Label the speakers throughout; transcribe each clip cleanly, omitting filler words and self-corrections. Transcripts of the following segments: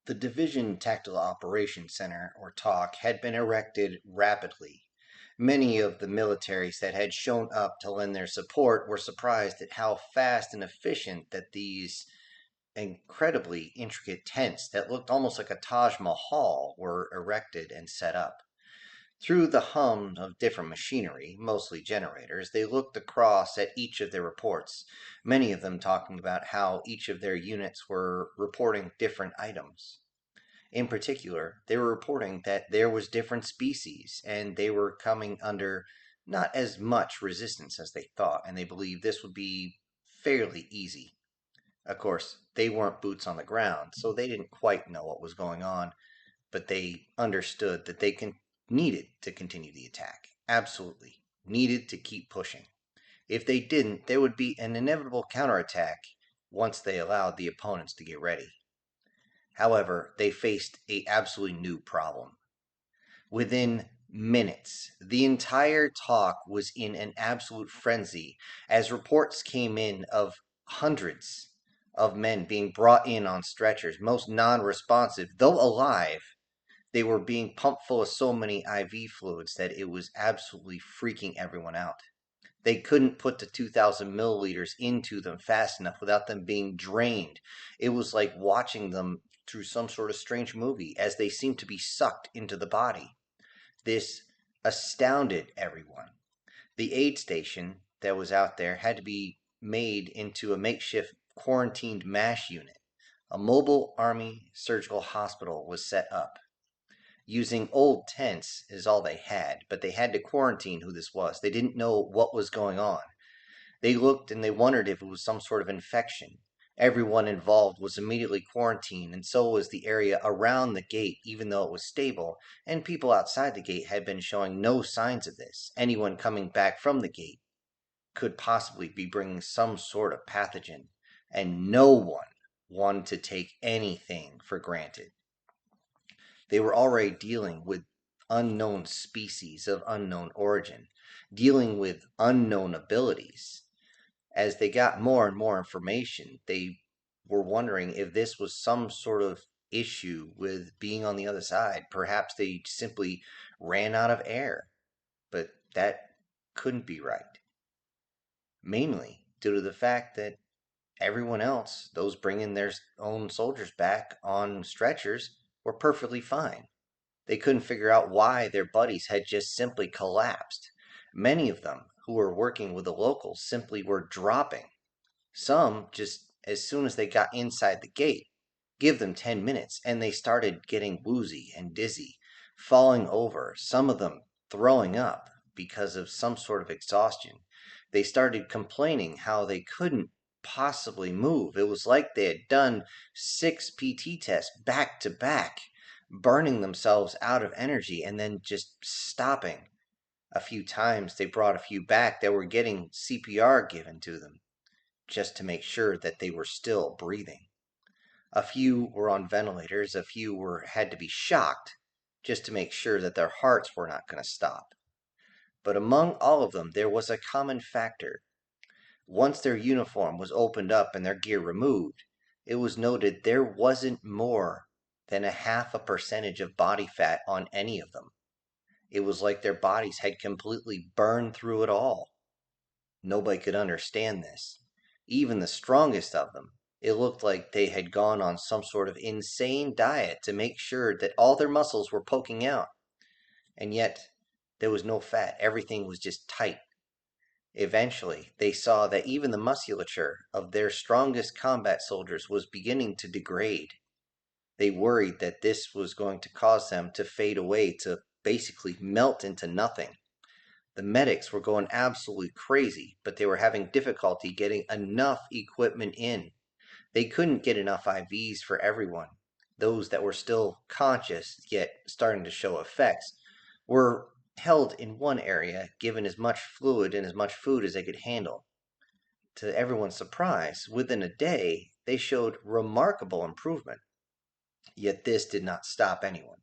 Speaker 1: The Division Tactical Operations Center, or TOC, had been erected rapidly. Many of the militaries that had shown up to lend their support were surprised at how fast and efficient that these incredibly intricate tents that looked almost like a Taj Mahal were erected and set up. Through the hum of different machinery, mostly generators, they looked across at each of their reports, many of them talking about how each of their units were reporting different items. In particular, they were reporting that there was different species and they were coming under not as much resistance as they thought, and they believed this would be fairly easy. Of course, they weren't boots on the ground, so they didn't quite know what was going on, but they understood that needed to continue the attack. Absolutely. Needed to keep pushing. If they didn't, there would be an inevitable counterattack once they allowed the opponents to get ready. However, they faced a absolutely new problem. Within minutes, the entire talk was in an absolute frenzy as reports came in of hundreds of men being brought in on stretchers, most non-responsive, though alive. They were being pumped full of so many IV fluids that it was absolutely freaking everyone out. They couldn't put the 2,000 milliliters into them fast enough without them being drained. It was like watching them through some sort of strange movie as they seemed to be sucked into the body. This astounded everyone. The aid station that was out there had to be made into a makeshift quarantined MASH unit. A mobile army surgical hospital was set up. Using old tents is all they had, but they had to quarantine who this was. They didn't know what was going on. They looked and they wondered if it was some sort of infection. Everyone involved was immediately quarantined, and so was the area around the gate, even though it was stable, and people outside the gate had been showing no signs of this. Anyone coming back from the gate could possibly be bringing some sort of pathogen, and no one wanted to take anything for granted. They were already dealing with unknown species of unknown origin, dealing with unknown abilities. As they got more and more information, they were wondering if this was some sort of issue with being on the other side. Perhaps they simply ran out of air, but that couldn't be right. Mainly due to the fact that everyone else, those bringing their own soldiers back on stretchers, were perfectly fine. They couldn't figure out why their buddies had just simply collapsed. Many of them who were working with the locals simply were dropping. Some just as soon as they got inside the gate. Give them 10 minutes and they started getting woozy and dizzy, falling over, some of them throwing up because of some sort of exhaustion. They started complaining how they couldn't possibly move. It was like they had done 6 PT tests back to back, burning themselves out of energy and then just stopping. A few times they brought a few back that were getting CPR given to them just to make sure that they were still breathing. A few were on ventilators, a few had to be shocked just to make sure that their hearts were not going to stop. But among all of them, there was a common factor. Once their uniform was opened up and their gear removed, it was noted there wasn't more than a half a percentage of body fat on any of them. It was like their bodies had completely burned through it all. Nobody could understand this. Even the strongest of them, it looked like they had gone on some sort of insane diet to make sure that all their muscles were poking out. And yet, there was no fat. Everything was just tight. Eventually, they saw that even the musculature of their strongest combat soldiers was beginning to degrade. They worried that this was going to cause them to fade away, to basically melt into nothing. The medics were going absolutely crazy, but they were having difficulty getting enough equipment in. They couldn't get enough IVs for everyone. Those that were still conscious, yet starting to show effects, were held in one area, given as much fluid and as much food as they could handle. To everyone's surprise, within a day, they showed remarkable improvement. Yet this did not stop anyone.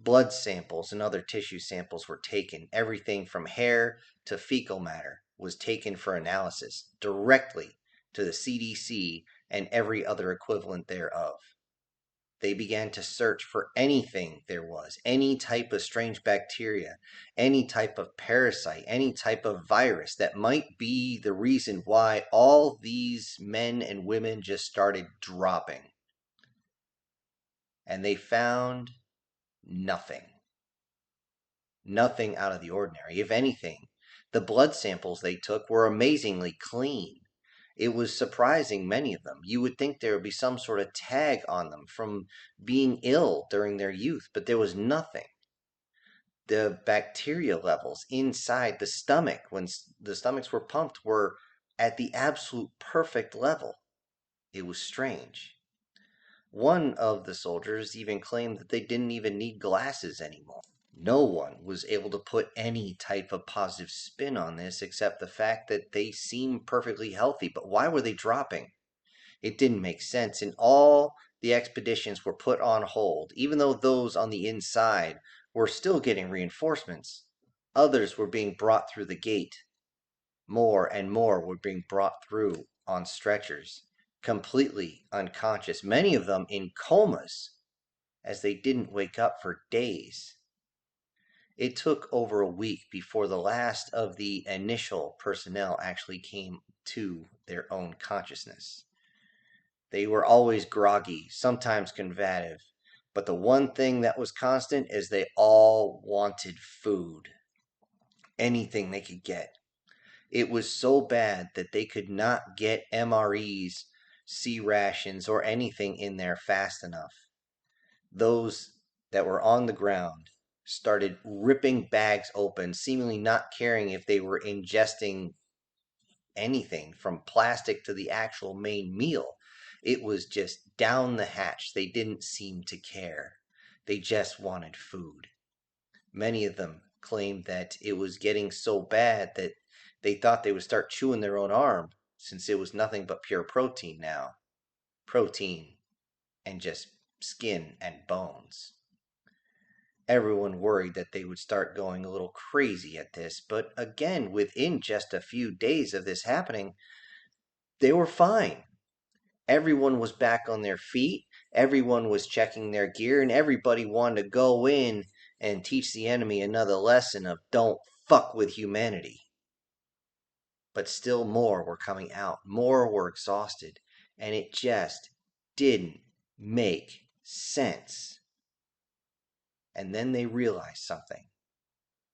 Speaker 1: Blood samples and other tissue samples were taken. Everything from hair to fecal matter was taken for analysis directly to the CDC and every other equivalent thereof. They began to search for anything there was, any type of strange bacteria, any type of parasite, any type of virus that might be the reason why all these men and women just started dropping. And they found nothing. Nothing out of the ordinary. If anything, the blood samples they took were amazingly clean. It was surprising, many of them. You would think there would be some sort of tag on them from being ill during their youth, but there was nothing. The bacteria levels inside the stomach, when the stomachs were pumped, were at the absolute perfect level. It was strange. One of the soldiers even claimed that they didn't even need glasses anymore. No one was able to put any type of positive spin on this except the fact that they seemed perfectly healthy. But why were they dropping? It didn't make sense, and all the expeditions were put on hold. Even though those on the inside were still getting reinforcements, others were being brought through the gate. More and more were being brought through on stretchers, completely unconscious, many of them in comas, as they didn't wake up for days. It took over a week before the last of the initial personnel actually came to their own consciousness. They were always groggy, sometimes combative, but the one thing that was constant is they all wanted food. Anything they could get. It was so bad that they could not get MREs, C rations, or anything in there fast enough. Those that were on the ground started ripping bags open, seemingly not caring if they were ingesting anything from plastic to the actual main meal. It was just down the hatch. They didn't seem to care. They just wanted food. Many of them claimed that it was getting so bad that they thought they would start chewing their own arm, since it was nothing but pure protein now. Protein and just skin and bones. Everyone worried that they would start going a little crazy at this, but again, within just a few days of this happening, they were fine. Everyone was back on their feet, everyone was checking their gear, and everybody wanted to go in and teach the enemy another lesson of don't fuck with humanity. But still more were coming out, more were exhausted, and it just didn't make sense. And then they realized something.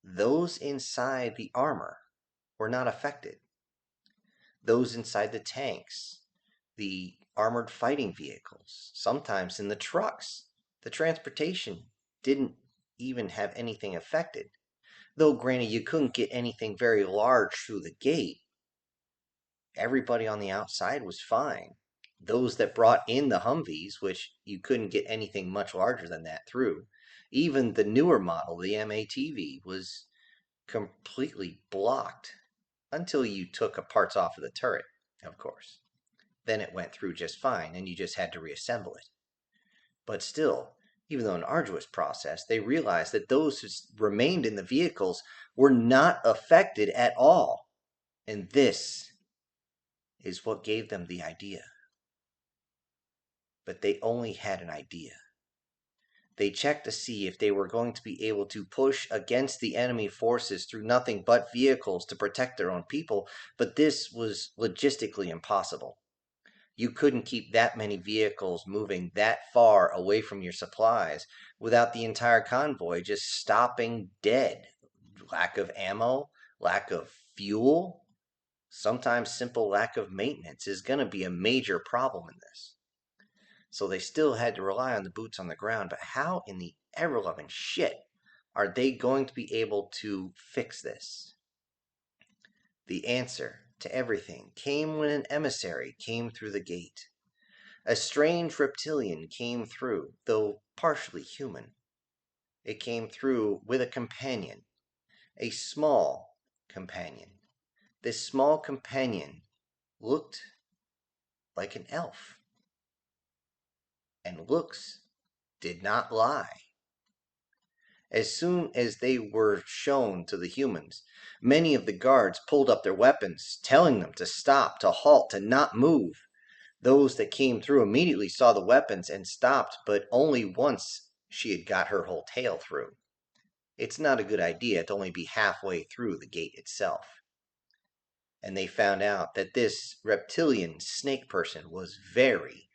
Speaker 1: Those inside the armor were not affected. Those inside the tanks, the armored fighting vehicles, sometimes in the trucks, the transportation didn't even have anything affected. Though granted, you couldn't get anything very large through the gate. Everybody on the outside was fine. Those that brought in the Humvees, which you couldn't get anything much larger than that through. Even the newer model, the MATV, was completely blocked until you took parts off of the turret, of course. Then it went through just fine, and you just had to reassemble it. But still, even though an arduous process, they realized that those who remained in the vehicles were not affected at all. And this is what gave them the idea. But they only had an idea. They checked to see if they were going to be able to push against the enemy forces through nothing but vehicles to protect their own people, but this was logistically impossible. You couldn't keep that many vehicles moving that far away from your supplies without the entire convoy just stopping dead. Lack of ammo, lack of fuel, sometimes simple lack of maintenance is going to be a major problem in this. So they still had to rely on the boots on the ground, but how in the ever-loving shit are they going to be able to fix this? The answer to everything came when an emissary came through the gate. A strange reptilian came through, though partially human. It came through with a companion, a small companion. This small companion looked like an elf. And looks did not lie. As soon as they were shown to the humans, many of the guards pulled up their weapons, telling them to stop, to halt, to not move. Those that came through immediately saw the weapons and stopped, but only once she had got her whole tail through. It's not a good idea to only be halfway through the gate itself. And they found out that this reptilian snake person was very,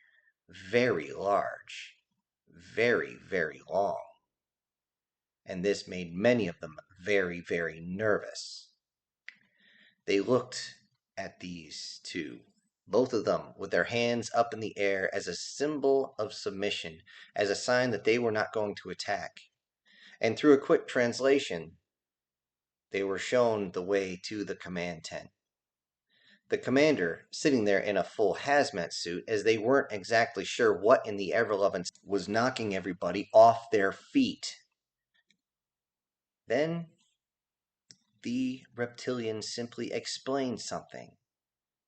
Speaker 1: very large, very, very long. And this made many of them very, very nervous. They looked at these two, both of them with their hands up in the air as a symbol of submission, as a sign that they were not going to attack. And through a quick translation, they were shown the way to the command tent. The commander sitting there in a full hazmat suit, as they weren't exactly sure what in the ever-loving was knocking everybody off their feet. Then the reptilian simply explained something,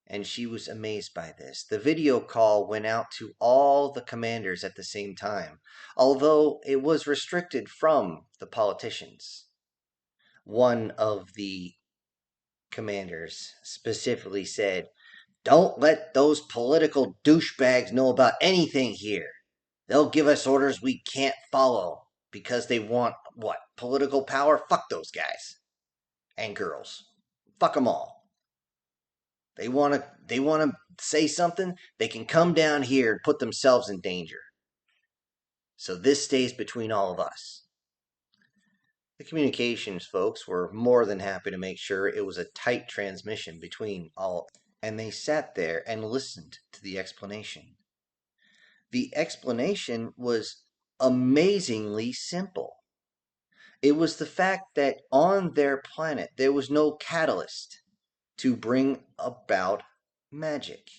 Speaker 1: and she was amazed by this. The video call went out to all the commanders at the same time, although it was restricted from the politicians. One of the commanders specifically said, "Don't let those political douchebags know about anything here. They'll give us orders we can't follow because they want, what, political power? Fuck those guys. And girls. Fuck them all. They want to say something, they can come down here and put themselves in danger. So this stays between all of us." The communications folks were more than happy to make sure it was a tight transmission between all, and they sat there and listened to the explanation. The explanation was amazingly simple. It was the fact that on their planet there was no catalyst to bring about magic.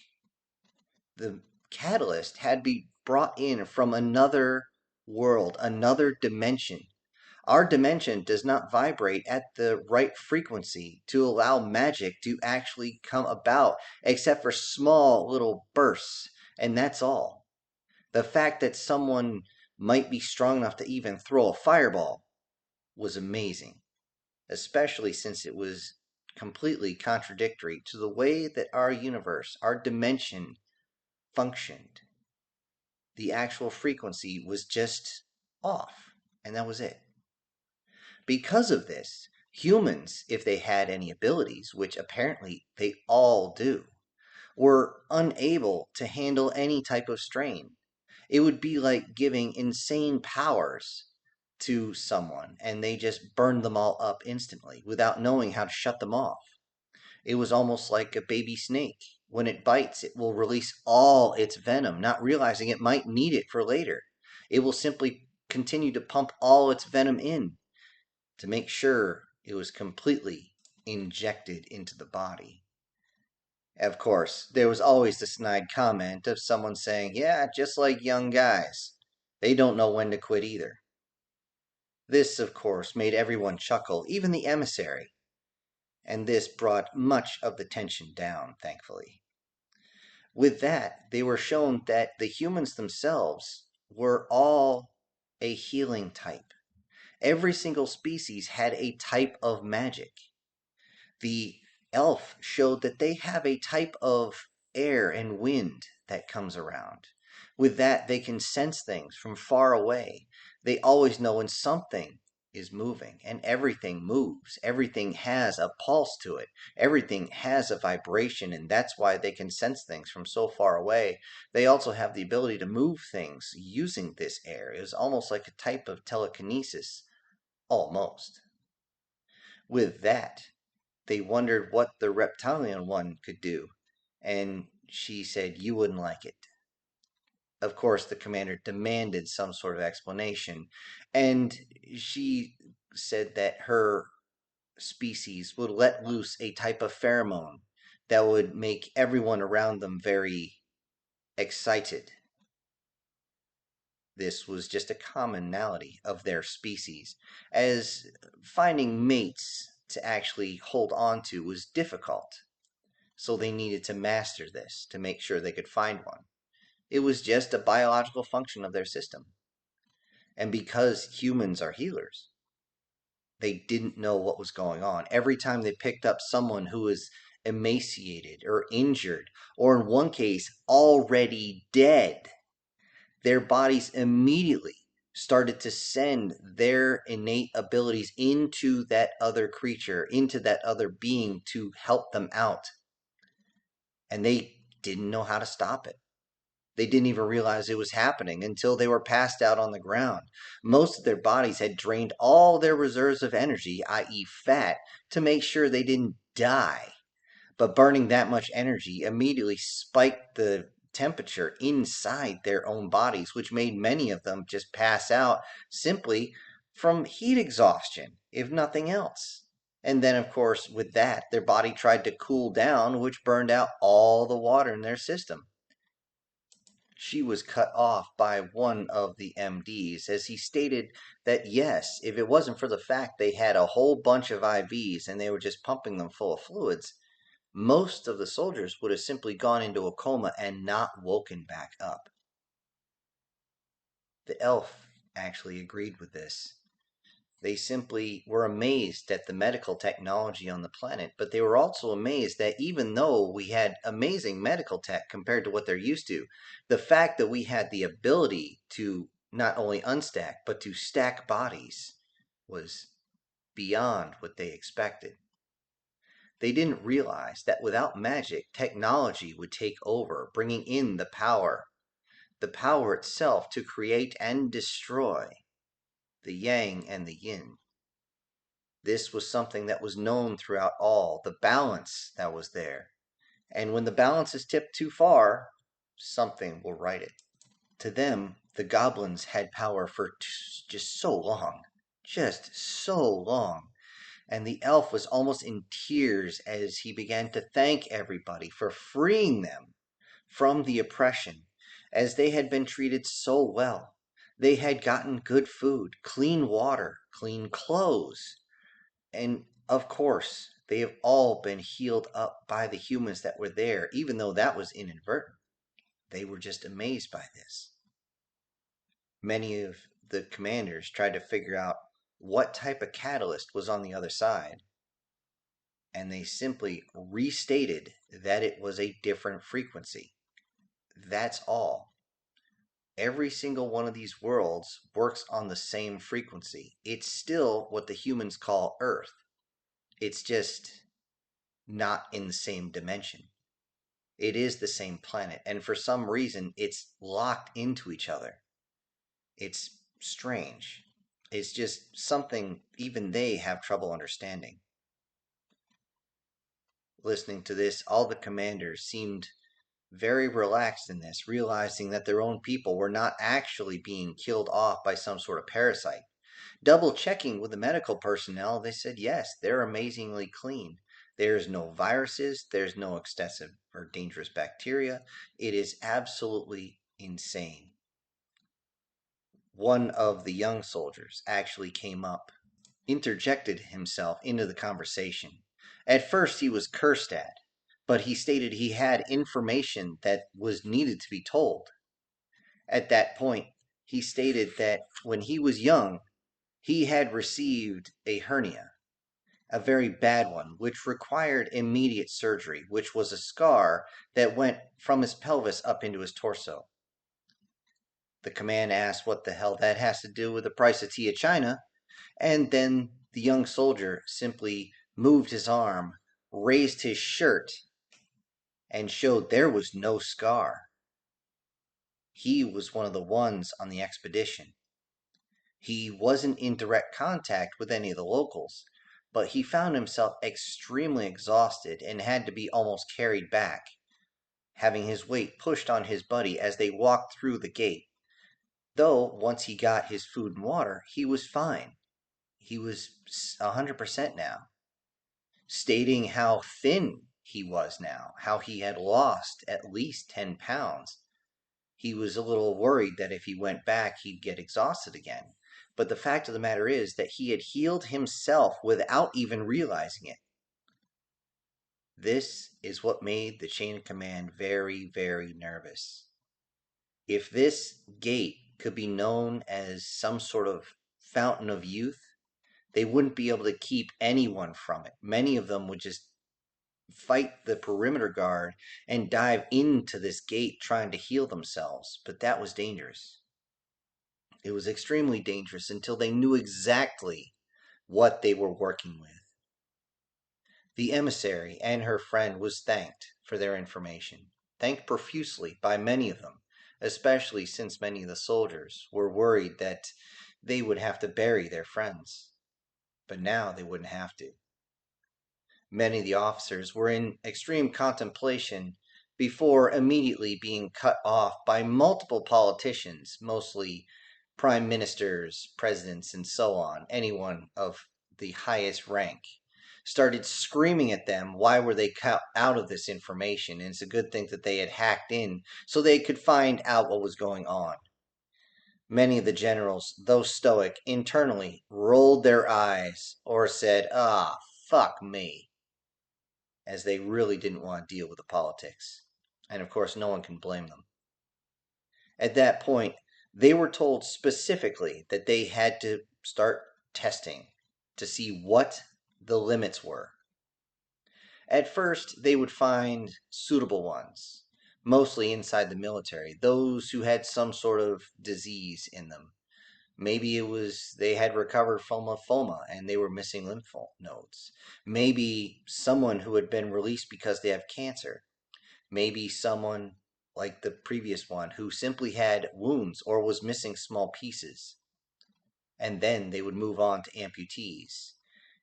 Speaker 1: The catalyst had been brought in from another world, another dimension. Our dimension does not vibrate at the right frequency to allow magic to actually come about, except for small little bursts, and that's all. The fact that someone might be strong enough to even throw a fireball was amazing, especially since it was completely contradictory to the way that our universe, our dimension, functioned. The actual frequency was just off, and that was it. Because of this, humans, if they had any abilities, which apparently they all do, were unable to handle any type of strain. It would be like giving insane powers to someone and they just burned them all up instantly without knowing how to shut them off. It was almost like a baby snake. When it bites, it will release all its venom, not realizing it might need it for later. It will simply continue to pump all its venom in to make sure it was completely injected into the body. Of course, there was always the snide comment of someone saying, "Yeah, just like young guys. They don't know when to quit either." This, of course, made everyone chuckle, even the emissary, and this brought much of the tension down, thankfully. With that, they were shown that the humans themselves were all a healing type. Every single species had a type of magic. The elf showed that they have a type of air and wind that comes around. With that, they can sense things from far away. They always know when something is moving, and everything moves. Everything has a pulse to it. Everything has a vibration, and that's why they can sense things from so far away. They also have the ability to move things using this air. It was almost like a type of telekinesis, almost. With that, they wondered what the reptilian one could do, and she said, "You wouldn't like it." Of course, the commander demanded some sort of explanation, and she said that her species would let loose a type of pheromone that would make everyone around them very excited. This was just a commonality of their species, as finding mates to actually hold on to was difficult. So they needed to master this to make sure they could find one. It was just a biological function of their system. And because humans are healers, they didn't know what was going on. Every time they picked up someone who was emaciated or injured, or in one case, already dead, their bodies immediately started to send their innate abilities into that other creature, into that other being to help them out. And they didn't know how to stop it. They didn't even realize it was happening until they were passed out on the ground. Most of their bodies had drained all their reserves of energy, i.e., fat, to make sure they didn't die. But burning that much energy immediately spiked the temperature inside their own bodies, which made many of them just pass out simply from heat exhaustion, if nothing else. And then, of course, with that, their body tried to cool down, which burned out all the water in their system. She was cut off by one of the MDs as he stated that yes, if it wasn't for the fact they had a whole bunch of IVs and they were just pumping them full of fluids, most of the soldiers would have simply gone into a coma and not woken back up. The elf actually agreed with this. They simply were amazed at the medical technology on the planet, but they were also amazed that even though we had amazing medical tech compared to what they're used to, the fact that we had the ability to not only unstack, but to stack bodies was beyond what they expected. They didn't realize that without magic, technology would take over, bringing in the power itself to create and destroy the yang and the yin. This was something that was known throughout all, the balance that was there. And when the balance is tipped too far, something will right it. To them, the goblins had power for just so long. Just so long. And the elf was almost in tears as he began to thank everybody for freeing them from the oppression, as they had been treated so well. They had gotten good food, clean water, clean clothes, and of course, they have all been healed up by the humans that were there, even though that was inadvertent. They were just amazed by this. Many of the commanders tried to figure out what type of catalyst was on the other side, and they simply restated that it was a different frequency. That's all. Every single one of these worlds works on the same frequency. It's still what the humans call Earth. It's just not in the same dimension. It is the same planet, and for some reason, it's locked into each other. It's strange. It's just something even they have trouble understanding. Listening to this, all the commanders seemed very relaxed in this, realizing that their own people were not actually being killed off by some sort of parasite. Double checking with the medical personnel, they said yes, they're amazingly clean. There's no viruses, there's no excessive or dangerous bacteria. It is absolutely insane. One of the young soldiers actually came up, interjected himself into the conversation. At first, he was cursed at, but he stated he had information that was needed to be told. At that point, he stated that when he was young, he had received a hernia, a very bad one, which required immediate surgery, which was a scar that went from his pelvis up into his torso. The command asked what the hell that has to do with the price of tea at China, and then the young soldier simply moved his arm, raised his shirt, and showed there was no scar. He was one of the ones on the expedition. He wasn't in direct contact with any of the locals, but he found himself extremely exhausted and had to be almost carried back, having his weight pushed on his buddy as they walked through the gate. Though, once he got his food and water, he was fine. He was 100% now, stating how thin he was now, how he had lost at least 10 pounds. He was a little worried that if he went back, he'd get exhausted again. But the fact of the matter is that he had healed himself without even realizing it. This is what made the chain of command very, very nervous. If this gate could be known as some sort of fountain of youth, they wouldn't be able to keep anyone from it. Many of them would just fight the perimeter guard and dive into this gate trying to heal themselves, but that was dangerous. It was extremely dangerous until they knew exactly what they were working with. The emissary and her friend was thanked for their information, thanked profusely by many of them, especially since many of the soldiers were worried that they would have to bury their friends. But now they wouldn't have to. Many of the officers were in extreme contemplation before immediately being cut off by multiple politicians, mostly prime ministers, presidents, and so on, anyone of the highest rank. Started screaming at them why were they cut out of this information, and it's a good thing that they had hacked in so they could find out what was going on. Many of the generals, though stoic, internally rolled their eyes or said, "Ah, fuck me," as they really didn't want to deal with the politics. And of course, no one can blame them. At that point, they were told specifically that they had to start testing to see what the limits were. At first, they would find suitable ones, mostly inside the military, those who had some sort of disease in them. Maybe it was they had recovered from lymphoma and they were missing lymph nodes. Maybe someone who had been released because they have cancer. Maybe someone like the previous one who simply had wounds or was missing small pieces. And then they would move on to amputees.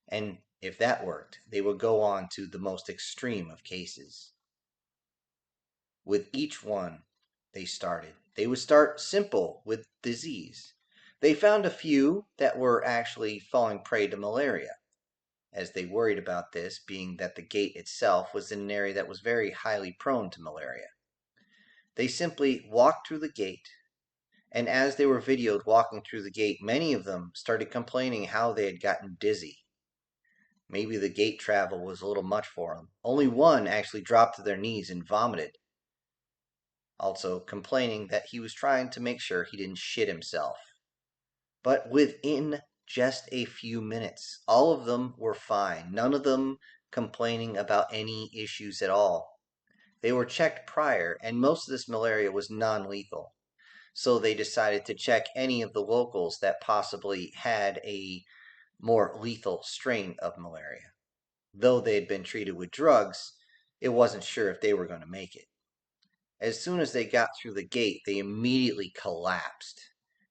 Speaker 1: And if that worked, they would go on to the most extreme of cases. With each one they would start simple with disease. They found a few that were actually falling prey to malaria, as they worried about this, being that the gate itself was in an area that was very highly prone to malaria. They simply walked through the gate, and as they were videoed walking through the gate, many of them started complaining how they had gotten dizzy. Maybe the gate travel was a little much for them. Only one actually dropped to their knees and vomited, also complaining that he was trying to make sure he didn't shit himself. But within just a few minutes, all of them were fine. None of them complaining about any issues at all. They were checked prior, and most of this malaria was non-lethal. So they decided to check any of the locals that possibly had a more lethal strain of malaria. Though they had been treated with drugs, it wasn't sure if they were going to make it. As soon as they got through the gate, they immediately collapsed,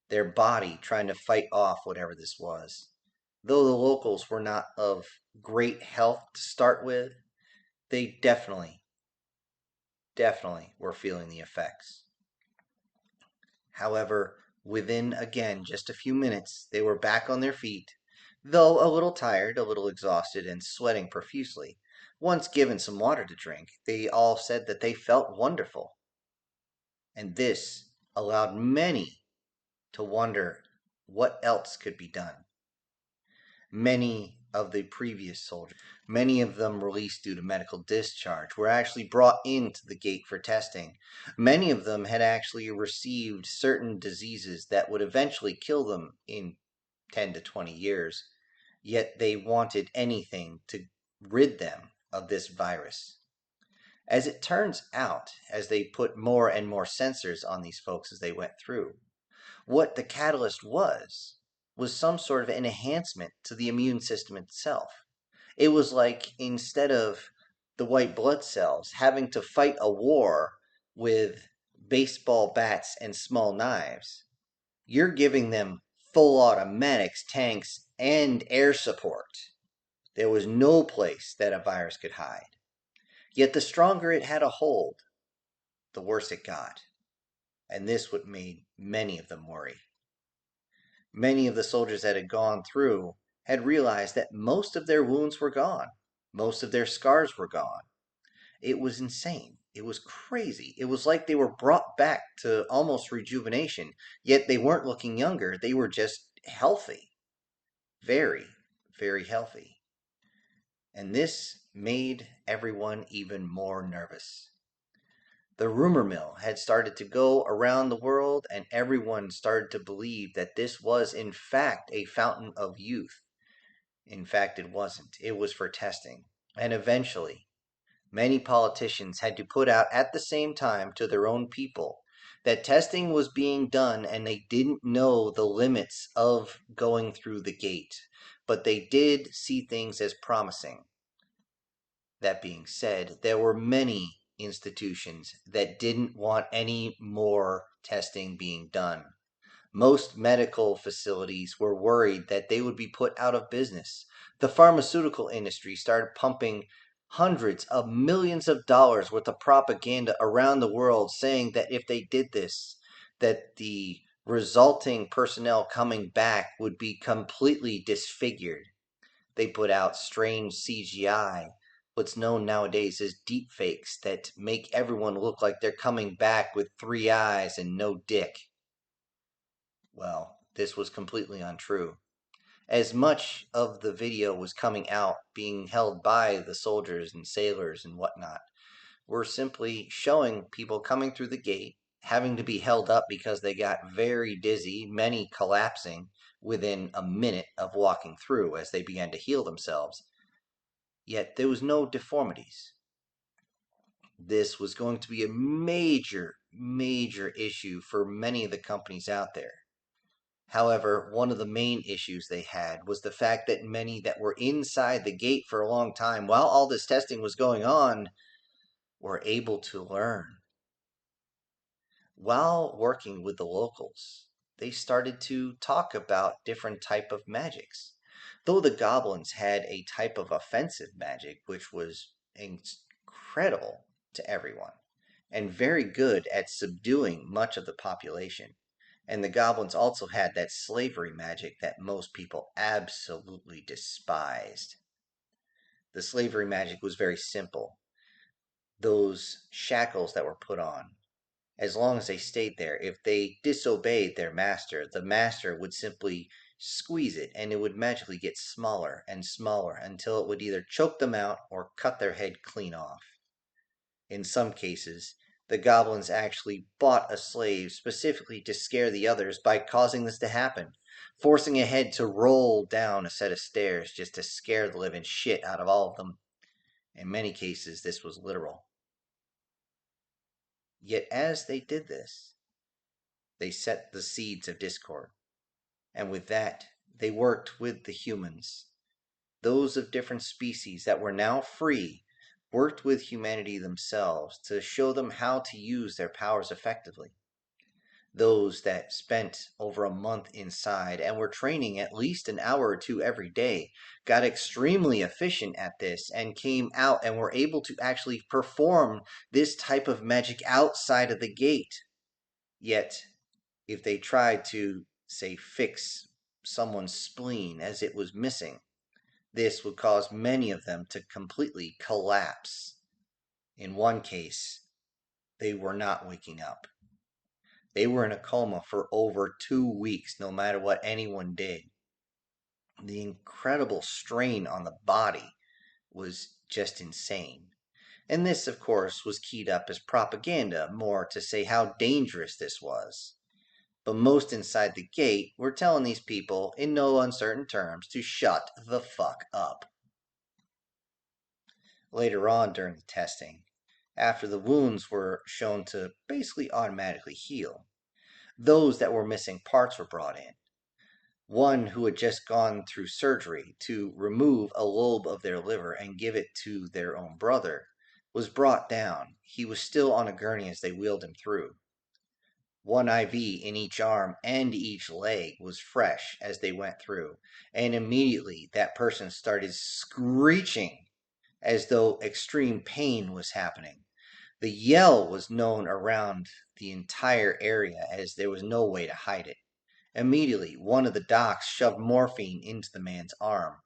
Speaker 1: their body trying to fight off whatever this was. Though the locals were not of great health to start with, they definitely were feeling the effects. However, within, again, just a few minutes, they were back on their feet, though a little tired, a little exhausted, and sweating profusely. Once given some water to drink, they all said that they felt wonderful. And this allowed many to wonder what else could be done. Many of the previous soldiers, many of them released due to medical discharge, were actually brought into the gate for testing. Many of them had actually received certain diseases that would eventually kill them in 10 to 20 years, yet they wanted anything to rid them of this virus. As it turns out, as they put more and more sensors on these folks as they went through, what the catalyst was some sort of an enhancement to the immune system itself. It was like instead of the white blood cells having to fight a war with baseball bats and small knives, you're giving them full automatics, tanks, and air support. There was no place that a virus could hide. Yet the stronger it had a hold, the worse it got. And this what made many of them worry. Many of the soldiers that had gone through had realized that most of their wounds were gone. Most of their scars were gone. It was insane. It was crazy. It was like they were brought back to almost rejuvenation, yet they weren't looking younger. They were just healthy. Very, very healthy. And this made everyone even more nervous. The rumor mill had started to go around the world, and everyone started to believe that this was, in fact, a fountain of youth. In fact, it wasn't. It was for testing. And eventually, Many politicians had to put out at the same time to their own people that testing was being done and they didn't know the limits of going through the gate, but they did see things as promising. That being said, there were many institutions that didn't want any more testing being done. Most medical facilities were worried that they would be put out of business. The pharmaceutical industry started pumping hundreds of millions of dollars worth of propaganda around the world saying that if they did this, that the resulting personnel coming back would be completely disfigured. They put out strange CGI, what's known nowadays as deep fakes, that make everyone look like they're coming back with 3 eyes and no dick. Well, this was completely untrue. As much of the video was coming out being held by the soldiers and sailors and whatnot, were simply showing people coming through the gate, having to be held up because they got very dizzy, many collapsing within a minute of walking through as they began to heal themselves. Yet there was no deformities. This was going to be a major, major issue for many of the companies out there. However, one of the main issues they had was the fact that many that were inside the gate for a long time while all this testing was going on were able to learn. While working with the locals, they started to talk about different type of magics. Though the goblins had a type of offensive magic which was incredible to everyone and very good at subduing much of the population. And the goblins also had that slavery magic that most people absolutely despised. The slavery magic was very simple. Those shackles that were put on, as long as they stayed there, if they disobeyed their master, the master would simply squeeze it and it would magically get smaller and smaller until it would either choke them out or cut their head clean off. In some cases, the goblins actually bought a slave specifically to scare the others by causing this to happen, forcing a head to roll down a set of stairs just to scare the living shit out of all of them. In many cases, this was literal. Yet as they did this, they set the seeds of discord. And with that, they worked with the humans. Those of different species that were now free worked with humanity themselves to show them how to use their powers effectively. Those that spent over a month inside and were training at least an hour or two every day got extremely efficient at this and came out and were able to actually perform this type of magic outside of the gate. Yet, if they tried to, say, fix someone's spleen as it was missing, this would cause many of them to completely collapse. In one case, they were not waking up. They were in a coma for over 2 weeks, no matter what anyone did. The incredible strain on the body was just insane. And this, of course, was keyed up as propaganda, more to say how dangerous this was. But most inside the gate were telling these people, in no uncertain terms, to shut the fuck up. Later on during the testing, after the wounds were shown to basically automatically heal, those that were missing parts were brought in. One who had just gone through surgery to remove a lobe of their liver and give it to their own brother was brought down. He was still on a gurney as they wheeled him through. One IV in each arm and each leg was fresh as they went through, and immediately that person started screeching as though extreme pain was happening. The yell was known around the entire area as there was no way to hide it. Immediately, one of the docs shoved morphine into the man's arm,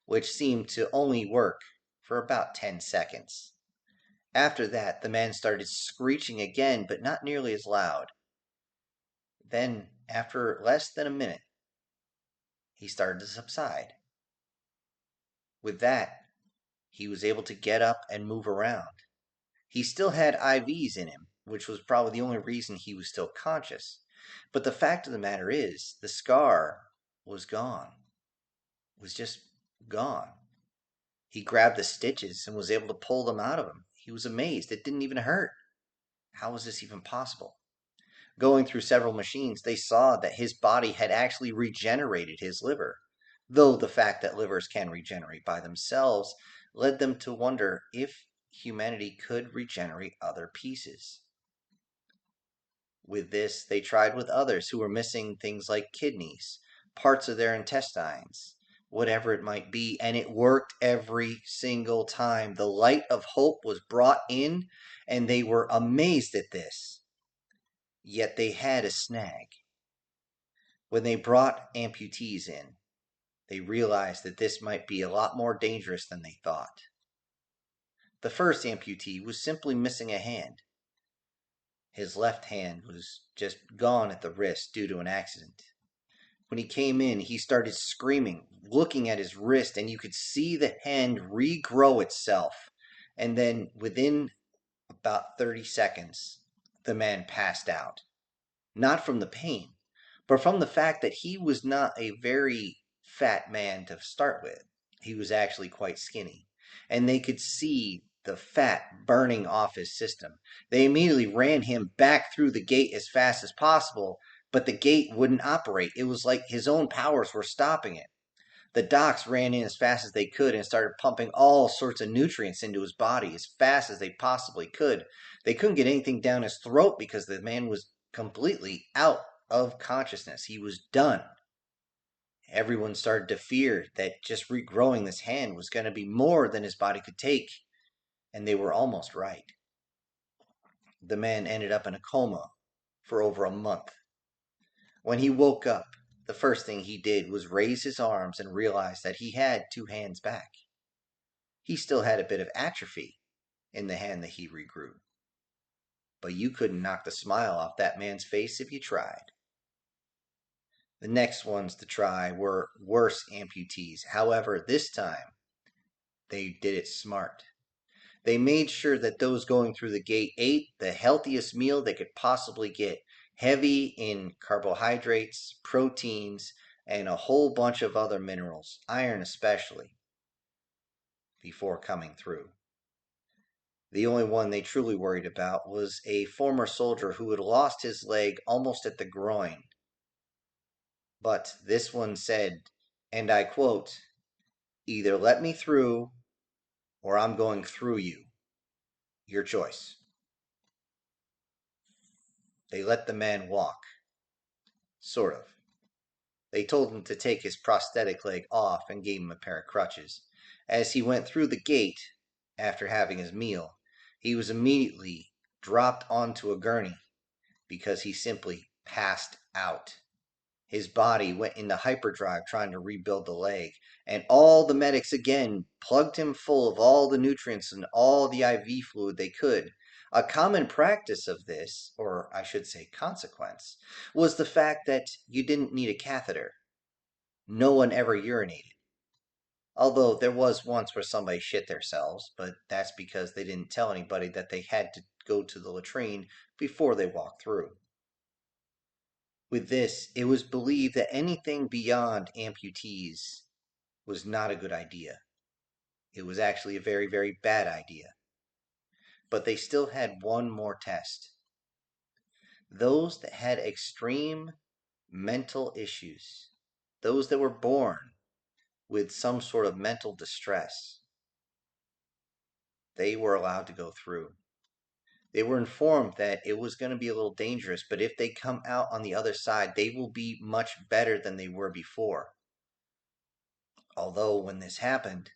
Speaker 1: which seemed to only work for about 10 seconds. After that, the man started screeching again, but not nearly as loud. Then, after less than a minute, he started to subside. With that, he was able to get up and move around. He still had IVs in him, which was probably the only reason he was still conscious. But the fact of the matter is, the scar was gone. It was just gone. He grabbed the stitches and was able to pull them out of him. He was amazed. It didn't even hurt. How was this even possible? Going through several machines, they saw that his body had actually regenerated his liver, though the fact that livers can regenerate by themselves led them to wonder if humanity could regenerate other pieces. With this, they tried with others who were missing things like kidneys, parts of their intestines, whatever it might be, and it worked every single time. The light of hope was brought in, and they were amazed at this. Yet they had a snag. When they brought amputees in, they realized that this might be a lot more dangerous than they thought. The first amputee was simply missing a hand. His left hand was just gone at the wrist due to an accident. When he came in, he started screaming, looking at his wrist, and you could see the hand regrow itself. And then within about 30 seconds, the man passed out. Not from the pain, but from the fact that he was not a very fat man to start with. He was actually quite skinny, and they could see the fat burning off his system. They immediately ran him back through the gate as fast as possible, but the gate wouldn't operate. It was like his own powers were stopping it. The docs ran in as fast as they could and started pumping all sorts of nutrients into his body as fast as they possibly could. They couldn't get anything down his throat because the man was completely out of consciousness. He was done. Everyone started to fear that just regrowing this hand was going to be more than his body could take, and they were almost right. The man ended up in a coma for over a month. When he woke up, the first thing he did was raise his arms and realize that he had two hands back. He still had a bit of atrophy in the hand that he regrew, but you couldn't knock the smile off that man's face if you tried. The next ones to try were worse amputees. However, this time, they did it smart. They made sure that those going through the gate ate the healthiest meal they could possibly get, heavy in carbohydrates, proteins, and a whole bunch of other minerals, iron especially, before coming through. The only one they truly worried about was a former soldier who had lost his leg almost at the groin. But this one said, and I quote, "Either let me through or I'm going through you. Your choice." They let the man walk. Sort of. They told him to take his prosthetic leg off and gave him a pair of crutches. As he went through the gate, after having his meal, he was immediately dropped onto a gurney because he simply passed out. His body went into hyperdrive trying to rebuild the leg, and all the medics again plugged him full of all the nutrients and all the IV fluid they could. A common practice of this, or I should say consequence, was the fact that you didn't need a catheter. No one ever urinated. Although there was once where somebody shit themselves, but that's because they didn't tell anybody that they had to go to the latrine before they walked through. With this, it was believed that anything beyond amputees was not a good idea. It was actually a very, very bad idea. But they still had one more test. Those that had extreme mental issues, those that were born with some sort of mental distress, they were allowed to go through. They were informed that it was going to be a little dangerous, but if they come out on the other side, they will be much better than they were before. Although when this happened,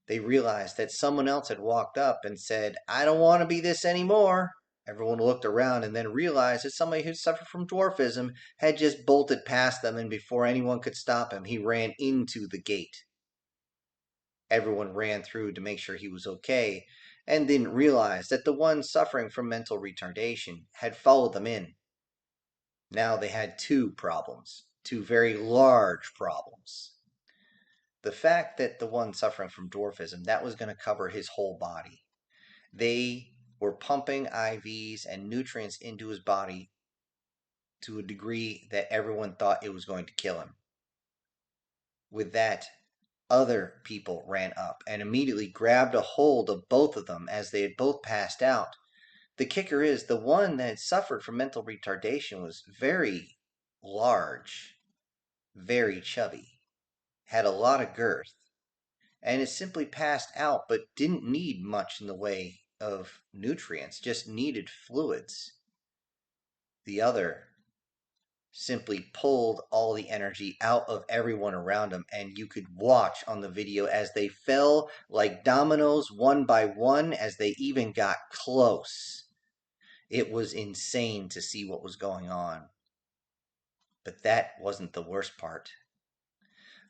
Speaker 1: they realized that someone else had walked up and said, "I don't want to be this anymore." Everyone looked around and then realized that somebody who suffered from dwarfism had just bolted past them, and before anyone could stop him, he ran into the gate. Everyone ran through to make sure he was okay, and didn't realize that the one suffering from mental retardation had followed them in. Now they had two problems, two very large problems. The fact that the one suffering from dwarfism, that was going to cover his whole body. They were pumping IVs and nutrients into his body to a degree that everyone thought it was going to kill him. With that, Other people ran up and immediately grabbed a hold of both of them as they had both passed out. The kicker is the one that had suffered from mental retardation was very large, very chubby, had a lot of girth, and it simply passed out but didn't need much in the way of nutrients, just needed fluids. The other simply pulled all the energy out of everyone around him, and you could watch on the video as they fell like dominoes one by one as they even got close. It was insane to see what was going on. But that wasn't the worst part.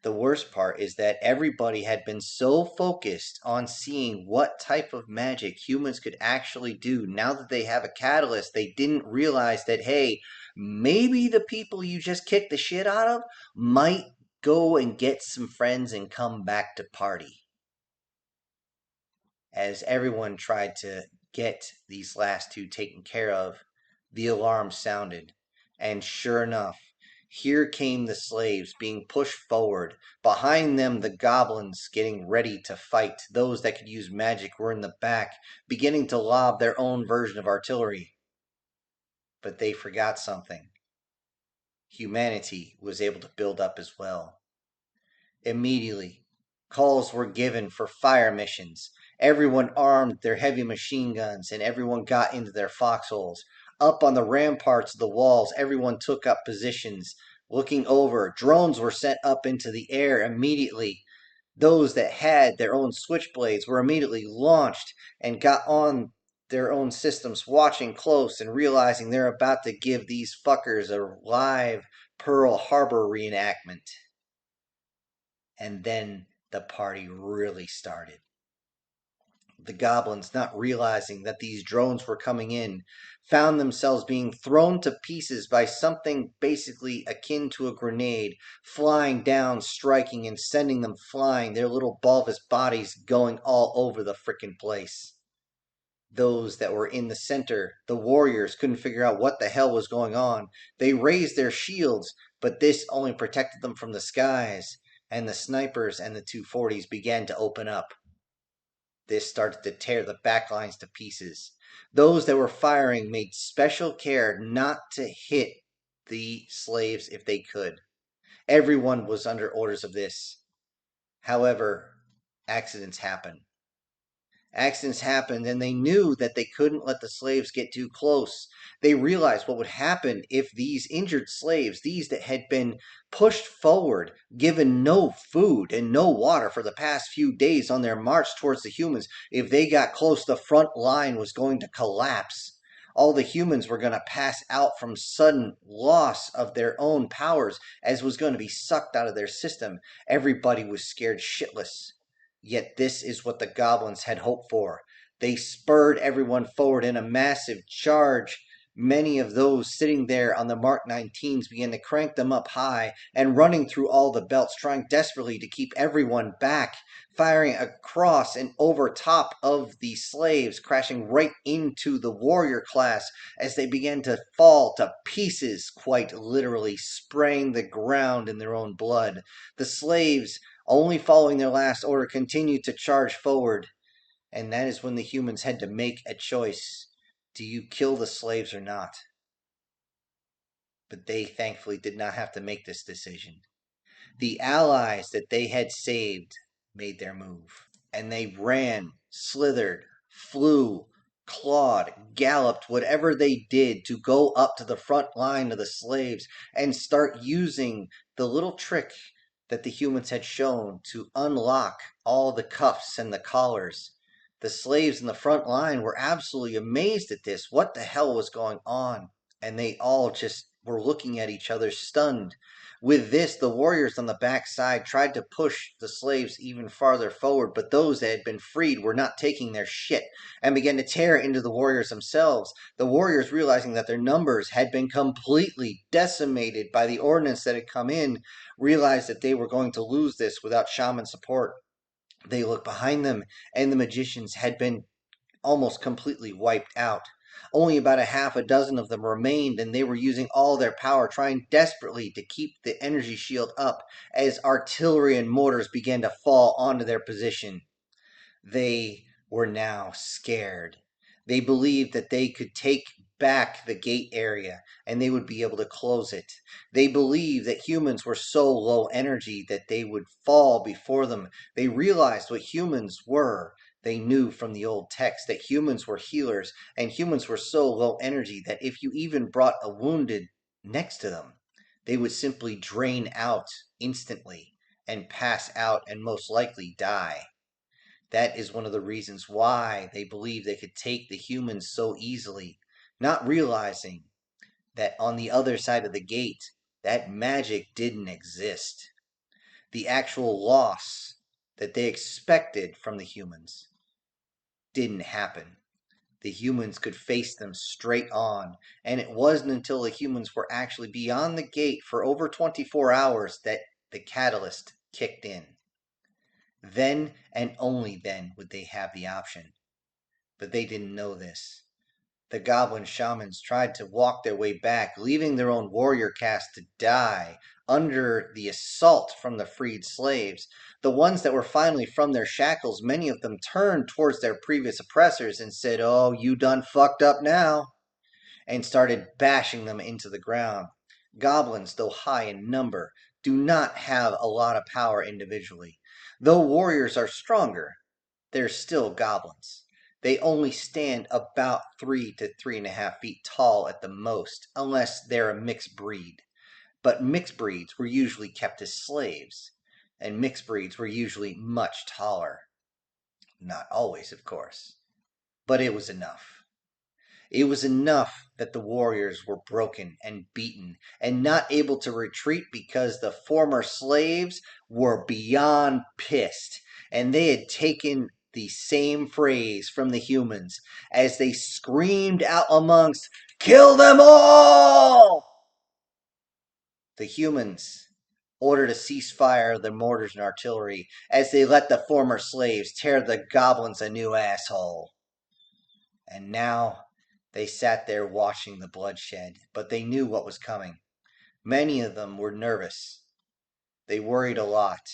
Speaker 1: The worst part is that everybody had been so focused on seeing what type of magic humans could actually do. Now that they have a catalyst, they didn't realize that, hey, maybe the people you just kicked the shit out of might go and get some friends and come back to party. As everyone tried to get these last two taken care of, the alarm sounded, and sure enough, here came the slaves being pushed forward. Behind them, the goblins getting ready to fight. Those that could use magic were in the back, beginning to lob their own version of artillery. But they forgot something. Humanity was able to build up as well. Immediately, calls were given for fire missions. Everyone armed their heavy machine guns, and everyone got into their foxholes. Up on the ramparts of the walls, everyone took up positions, looking over. Drones were sent up into the air immediately. Those that had their own switchblades were immediately launched and got on their own systems, watching close and realizing they're about to give these fuckers a live Pearl Harbor reenactment. And then the party really started. The goblins, not realizing that these drones were coming in, found themselves being thrown to pieces by something basically akin to a grenade, flying down, striking, and sending them flying, their little bulbous bodies going all over the frickin' place. Those that were in the center, the warriors, couldn't figure out what the hell was going on. They raised their shields, but this only protected them from the skies, and the snipers and the 240s began to open up. This started to tear the backlines to pieces. Those that were firing made special care not to hit the slaves if they could. Everyone was under orders of this. However, accidents happen. Accidents happened, and they knew that they couldn't let the slaves get too close. They realized what would happen if these injured slaves, these that had been pushed forward, given no food and no water for the past few days on their march towards the humans, if they got close, the front line was going to collapse. All the humans were going to pass out from sudden loss of their own powers, as was going to be sucked out of their system. Everybody was scared shitless. Yet this is what the goblins had hoped for. They spurred everyone forward in a massive charge. Many of those sitting there on the Mark 19s began to crank them up high and running through all the belts, trying desperately to keep everyone back, firing across and over top of the slaves, crashing right into the warrior class as they began to fall to pieces, quite literally spraying the ground in their own blood. The slaves, only following their last order, continued to charge forward. And that is when the humans had to make a choice. Do you kill the slaves or not? But they thankfully did not have to make this decision. The allies that they had saved made their move. And they ran, slithered, flew, clawed, galloped, whatever they did to go up to the front line of the slaves and start using the little trick that the humans had shown to unlock all the cuffs and the collars. The slaves in the front line were absolutely amazed at this. What the hell was going on? And they all just were looking at each other stunned. With this, the warriors on the backside tried to push the slaves even farther forward, but those that had been freed were not taking their shit and began to tear into the warriors themselves. The warriors, realizing that their numbers had been completely decimated by the ordnance that had come in, realized that they were going to lose this without shaman support. They looked behind them, and the magicians had been almost completely wiped out. Only about a half a dozen of them remained, and they were using all their power, trying desperately to keep the energy shield up as artillery and mortars began to fall onto their position. They were now scared. They believed that they could take back the gate area and they would be able to close it. They believed that humans were so low energy that they would fall before them. They realized what humans were. They knew from the old text that humans were healers and humans were so low energy that if you even brought a wounded next to them, they would simply drain out instantly and pass out and most likely die. That is one of the reasons why they believe they could take the humans so easily, not realizing that on the other side of the gate, that magic didn't exist. The actual loss that they expected from the humans didn't happen. The humans could face them straight on, and it wasn't until the humans were actually beyond the gate for over 24 hours that the catalyst kicked in. Then and only then would they have the option. But they didn't know this. The goblin shamans tried to walk their way back, leaving their own warrior caste to die under the assault from the freed slaves. The ones that were finally from their shackles, many of them turned towards their previous oppressors and said, "Oh, you done fucked up now," and started bashing them into the ground. Goblins, though high in number, do not have a lot of power individually. Though warriors are stronger, they're still goblins. They only stand about 3 to 3.5 feet tall at the most, unless they're a mixed breed. But mixed breeds were usually kept as slaves, and mixed breeds were usually much taller. Not always, of course, but it was enough. It was enough that the warriors were broken and beaten and not able to retreat because the former slaves were beyond pissed, and they had taken the same phrase from the humans as they screamed out amongst, "Kill them all!" The humans ordered a ceasefire of their mortars and artillery as they let the former slaves tear the goblins a new asshole. And now they sat there watching the bloodshed, but they knew what was coming. Many of them were nervous. They worried a lot,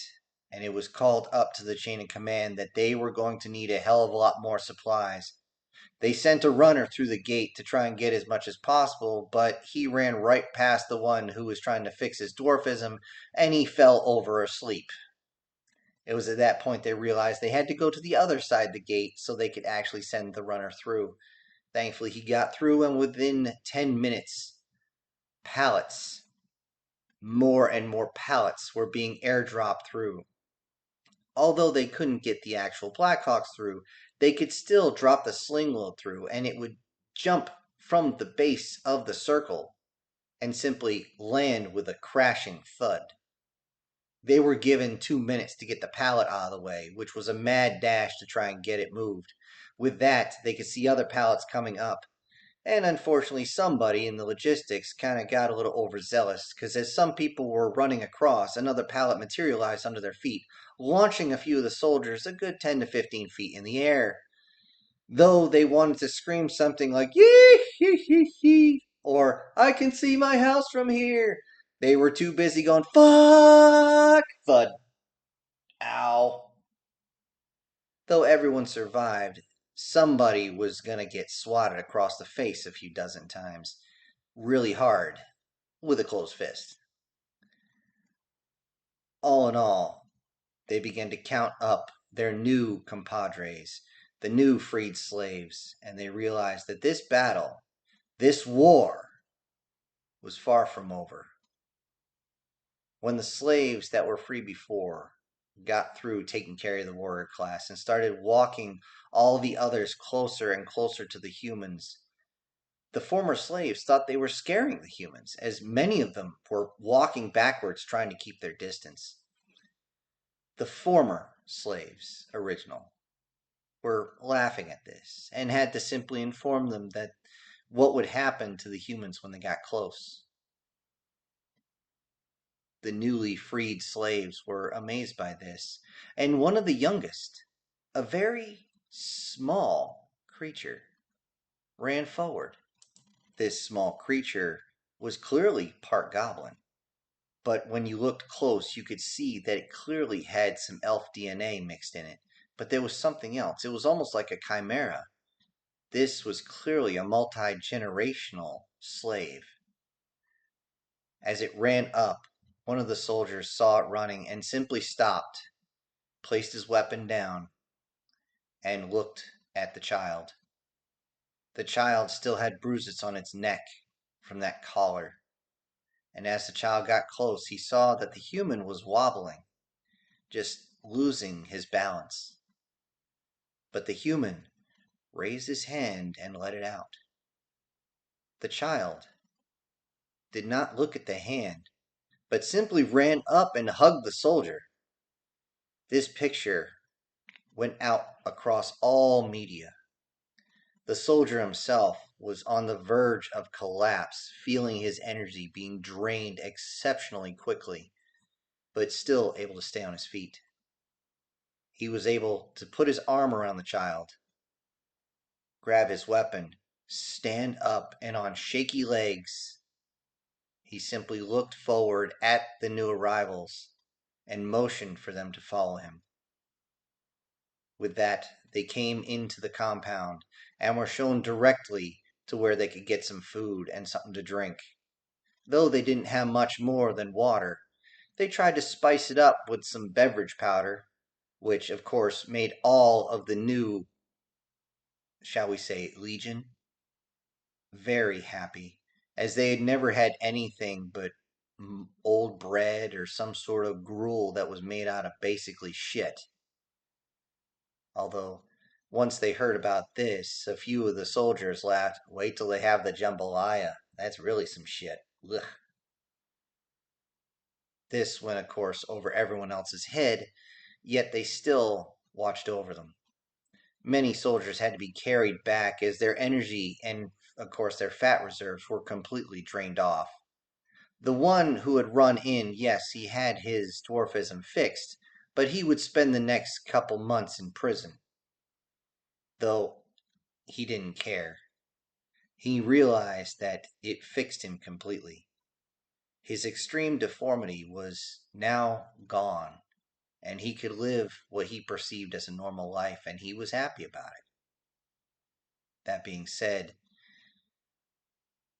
Speaker 1: and it was called up to the chain of command that they were going to need a hell of a lot more supplies. They sent a runner through the gate to try and get as much as possible, but he ran right past the one who was trying to fix his dwarfism, and he fell over asleep. It was at that point they realized they had to go to the other side of the gate so they could actually send the runner through. Thankfully, he got through, and within 10 minutes, pallets, more and more pallets, were being airdropped through. Although they couldn't get the actual Blackhawks through, they could still drop the sling load through, and it would jump from the base of the circle and simply land with a crashing thud. They were given 2 minutes to get the pallet out of the way, which was a mad dash to try and get it moved. With that, they could see other pallets coming up. And unfortunately, somebody in the logistics kind of got a little overzealous, because as some people were running across, another pallet materialized under their feet, launching a few of the soldiers a good 10 to 15 feet in the air. Though they wanted to scream something like, "Yee hee hee hee," or "I can see my house from here," they were too busy going, "Fuck!" Thud. Ow. Though everyone survived, somebody was going to get swatted across the face a few dozen times. Really hard, with a closed fist. All in all, they began to count up their new compadres, the new freed slaves, and they realized that this battle, this war, was far from over. When the slaves that were free before got through taking care of the warrior class and started walking all the others closer and closer to the humans, the former slaves thought they were scaring the humans, as many of them were walking backwards trying to keep their distance. The former slaves, original, were laughing at this and had to simply inform them that what would happen to the humans when they got close. The newly freed slaves were amazed by this, and one of the youngest, a very small creature, ran forward. This small creature was clearly part goblin, but when you looked close, you could see that it clearly had some elf DNA mixed in it. But there was something else. It was almost like a chimera. This was clearly a multi-generational slave. As it ran up, one of the soldiers saw it running and simply stopped, placed his weapon down, and looked at the child. The child still had bruises on its neck from that collar, and as the child got close, he saw that the human was wobbling, just losing his balance. But the human raised his hand and let it out. The child did not look at the hand, but simply ran up and hugged the soldier. This picture went out across all media. The soldier himself was on the verge of collapse, feeling his energy being drained exceptionally quickly, but still able to stay on his feet. He was able to put his arm around the child, grab his weapon, stand up, and on shaky legs, he simply looked forward at the new arrivals and motioned for them to follow him. With that, they came into the compound and were shown directly to where they could get some food and something to drink. Though they didn't have much more than water, they tried to spice it up with some beverage powder, which of course made all of the new, shall we say, legion very happy, as they had never had anything but old bread or some sort of gruel that was made out of basically shit. Although, once they heard about this, a few of the soldiers laughed, "Wait till they have the jambalaya. That's really some shit." Ugh. This went, of course, over everyone else's head, yet they still watched over them. Many soldiers had to be carried back as their energy and, of course, their fat reserves were completely drained off. The one who had run in, yes, he had his dwarfism fixed, but he would spend the next couple months in prison. Though he didn't care. He realized that it fixed him completely. His extreme deformity was now gone, and he could live what he perceived as a normal life, and he was happy about it. That being said,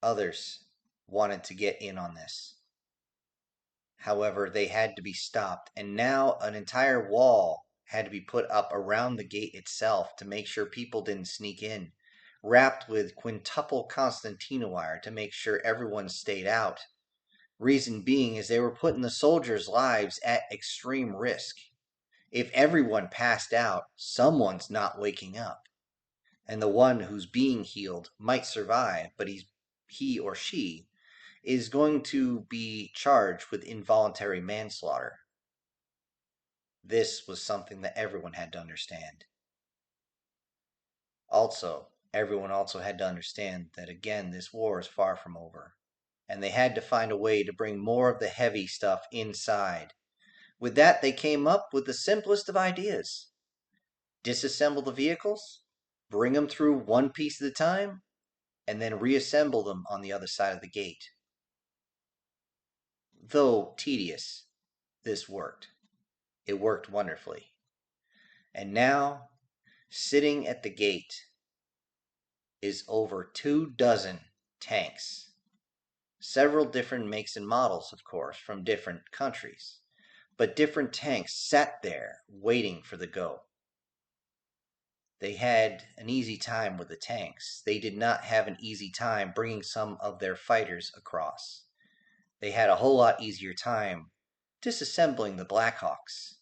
Speaker 1: others wanted to get in on this. However, they had to be stopped, and now an entire wall had to be put up around the gate itself to make sure people didn't sneak in, wrapped with quintuple concertina wire to make sure everyone stayed out. Reason being is they were putting the soldiers' lives at extreme risk. If everyone passed out, someone's not waking up. And the one who's being healed might survive, but he or she is going to be charged with involuntary manslaughter. This was something that everyone had to understand. Also, everyone also had to understand that again, this war is far from over, and they had to find a way to bring more of the heavy stuff inside. With that, they came up with the simplest of ideas. Disassemble the vehicles, bring them through one piece at a time, and then reassemble them on the other side of the gate. Though tedious, this worked. It worked wonderfully. And now, sitting at the gate is over 24 tanks. Several different makes and models, of course, from different countries. But different tanks sat there waiting for the go. They had an easy time with the tanks. They did not have an easy time bringing some of their fighters across. They had a whole lot easier time disassembling the Blackhawks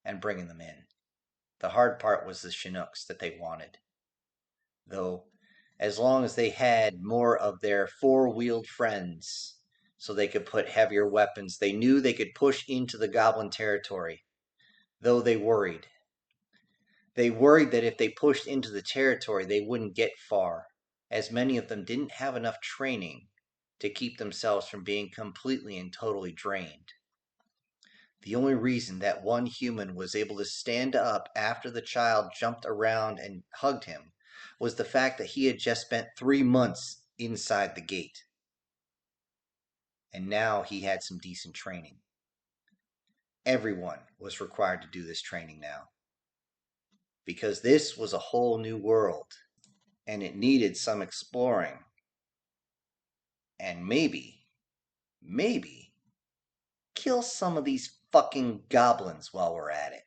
Speaker 1: and bringing them in. The hard part was the Chinooks that they wanted. Though, as long as they had more of their four-wheeled friends, so they could put heavier weapons, they knew they could push into the goblin territory. Though they worried. They worried that if they pushed into the territory, they wouldn't get far, as many of them didn't have enough training to keep themselves from being completely and totally drained. The only reason that one human was able to stand up after the child jumped around and hugged him was the fact that he had just spent 3 months inside the gate. And now he had some decent training. Everyone was required to do this training now. Because this was a whole new world, and it needed some exploring. And maybe, kill some of these fucking goblins while we're at it.